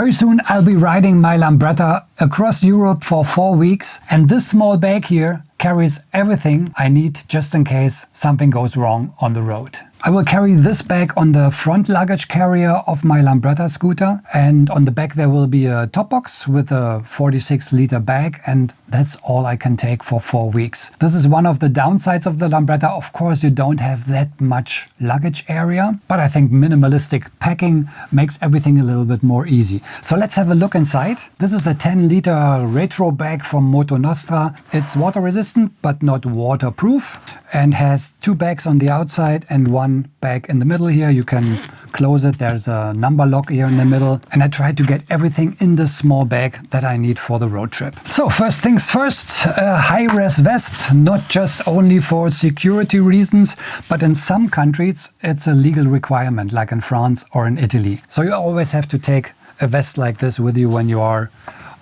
Very soon I'll be riding my Lambretta across Europe for 4 weeks, and this small bag here carries everything I need just in case something goes wrong on the road. I will carry this bag on the front luggage carrier of my Lambretta scooter, and on the back there will be a top box with a 46-liter bag, and that's all I can take for 4 weeks. This is one of the downsides of the Lambretta. Of course, you don't have that much luggage area, but I think minimalistic packing makes everything a little bit more easy. So let's have a look inside. This is a 10-liter retro bag from Moto Nostra. It's water resistant but not waterproof, and has 2 bags on the outside and 1 bag in the middle here. You can close it. There's a number lock here in the middle, and I tried to get everything in this small bag that I need for the road trip. So first things first, a high-res vest, not just only for security reasons, but in some countries it's a legal requirement, like in France or in Italy. So you always have to take a vest like this with you when you are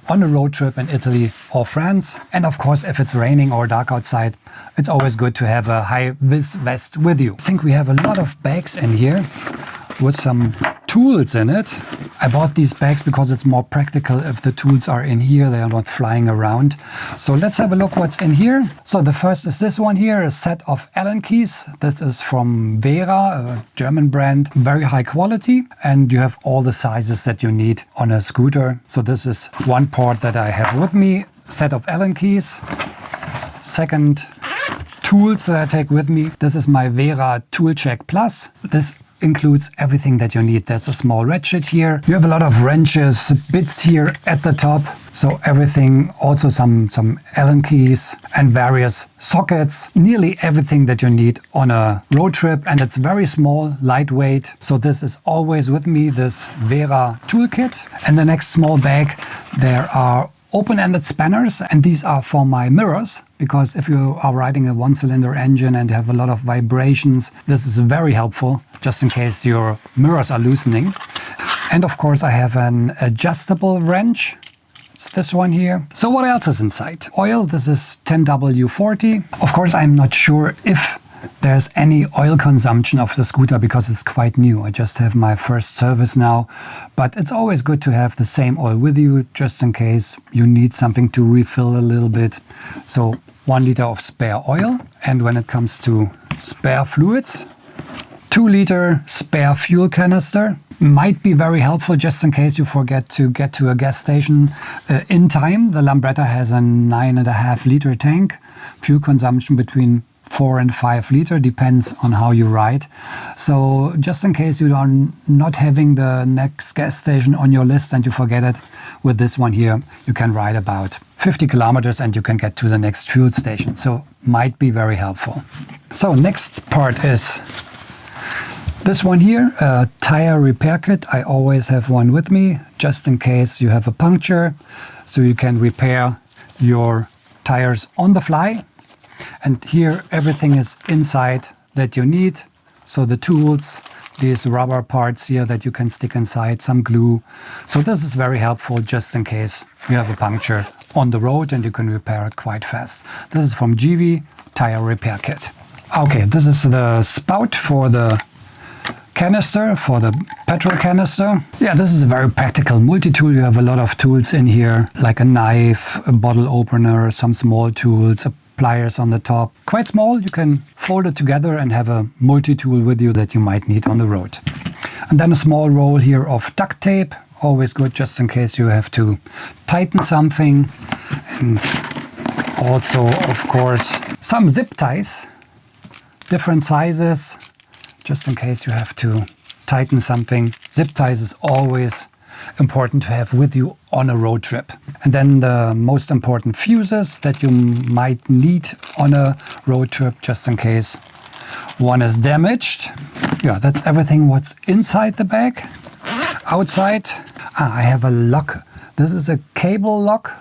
on a road trip in Italy or France. And of course, if it's raining or dark outside, it's always good to have a high-vis vest with you. I think we have a lot of bags in here with some tools in it. I bought these bags because it's more practical if the tools are in here, they are not flying around. So let's have a look what's in here. So the first is this one here, a set of Allen keys. This is from Wera, a German brand, very high quality, and you have all the sizes that you need on a scooter. So this is one part that I have with me, set of Allen keys. Second, tools that I take with me. This is my Wera Tool Check Plus. This includes everything that you need. There's a small ratchet here. You have a lot of wrenches, bits here at the top. So everything, also some Allen keys and various sockets. Nearly everything that you need on a road trip, and it's very small, lightweight. So this is always with me, this Wera toolkit. And the next small bag, there are open-ended spanners, and these are for my mirrors, because if you are riding a 1-cylinder engine and have a lot of vibrations, this is very helpful just in case your mirrors are loosening. And of course I have an adjustable wrench. It's this one here. So what else is inside? Oil, this is 10W40. Of course I'm not sure if there's any oil consumption of the scooter because it's quite new. I just have my first service now, but it's always good to have the same oil with you just in case you need something to refill a little bit. So 1 liter of spare oil. And when it comes to spare fluids, 2-liter spare fuel canister. Might be very helpful just in case you forget to get to a gas station in time. The Lambretta has a 9.5-liter tank. Fuel consumption between 4 and 5 liter, depends on how you ride. So just in case you are not having the next gas station on your list and you forget it, with this one here, you can ride about 50 kilometers and you can get to the next fuel station. So might be very helpful. So next part is this one here, a tire repair kit. I always have one with me, just in case you have a puncture, so you can repair your tires on the fly. And here everything is inside that you need. So the tools, these rubber parts here that you can stick inside, some glue. So this is very helpful just in case you have a puncture on the road and you can repair it quite fast. This is from Givi, tire repair kit. Okay, this is the spout for the canister, for the petrol canister. Yeah, this is a very practical multi-tool. You have a lot of tools in here, like a knife, a bottle opener, some small tools, pliers on the top. Quite small, you can fold it together and have a multi-tool with you that you might need on the road. And then a small roll here of duct tape, always good just in case you have to tighten something. And also, of course, some zip ties, different sizes, just in case you have to tighten something. Zip ties is always important to have with you on a road trip. And then the most important fuses that you might need on a road trip, just in case one is damaged. Yeah, that's everything what's inside the bag. Outside, I have a lock. This is a cable lock.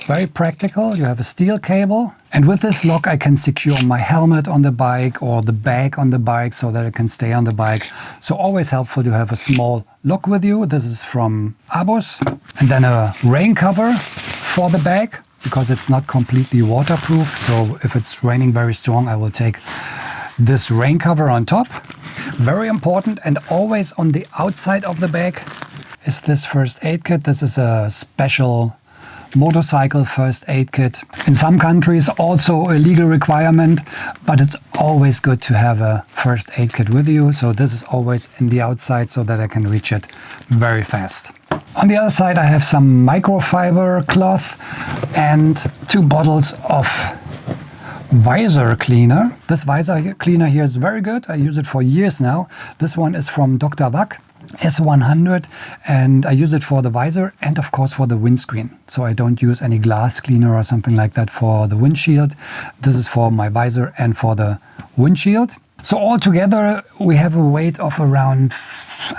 Very practical. You have a steel cable. And with this lock I can secure my helmet on the bike or the bag on the bike so that it can stay on the bike. So always helpful to have a small lock with you. This is from Abus. And then a rain cover for the bag because it's not completely waterproof. So if it's raining very strong, I will take this rain cover on top. Very important, and always on the outside of the bag is this first aid kit. This is a special motorcycle first aid kit. In some countries also a legal requirement, but it's always good to have a first aid kit with you. So this is always in the outside so that I can reach it very fast. On the other side I have some microfiber cloth and 2 bottles of Visor cleaner. This Visor cleaner here is very good. I use it for years now. This one is from Dr. Duct S100 and I use it for the visor and of course for the windscreen. So I don't use any glass cleaner or something like that for the windshield. This is for my visor and for the windshield. So altogether we have a weight of around,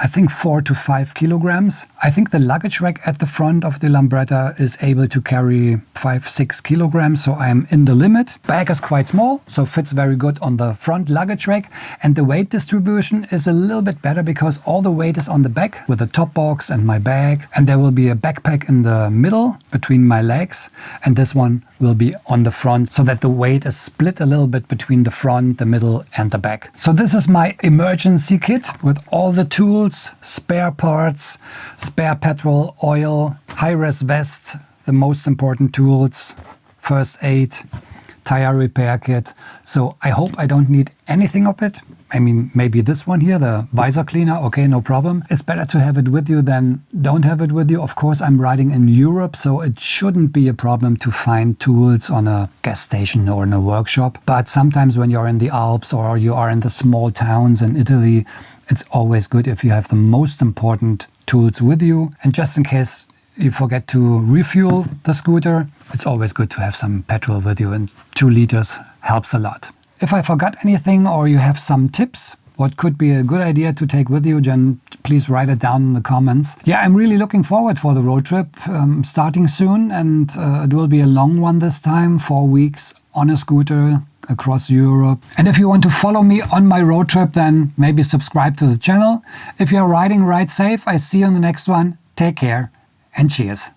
I think 4 to 5 kilograms. I think the luggage rack at the front of the Lambretta is able to carry 5-6 kilograms, so I am in the limit. Bag is quite small, so fits very good on the front luggage rack. And the weight distribution is a little bit better because all the weight is on the back with the top box and my bag. And there will be a backpack in the middle between my legs. And this one will be on the front so that the weight is split a little bit between the front, the middle and the back. So this is my emergency kit with all the tools, spare parts, spare petrol, oil, high-res vest, the most important tools, first aid, tire repair kit. So I hope I don't need anything of it. I mean, maybe this one here, the visor cleaner, okay, no problem. It's better to have it with you than don't have it with you. Of course, I'm riding in Europe, so it shouldn't be a problem to find tools on a gas station or in a workshop. But sometimes when you're in the Alps or you are in the small towns in Italy, it's always good if you have the most important tools with you. And just in case you forget to refuel the scooter, it's always good to have some petrol with you, and 2 liters helps a lot. If I forgot anything or you have some tips, what could be a good idea to take with you, then please write it down in the comments. Yeah, I'm really looking forward for the road trip, starting soon, and it will be a long one this time, 4 weeks on a scooter across Europe. And if you want to follow me on my road trip, then maybe subscribe to the channel. If you're riding, ride safe. I see you in the next one. Take care and cheers.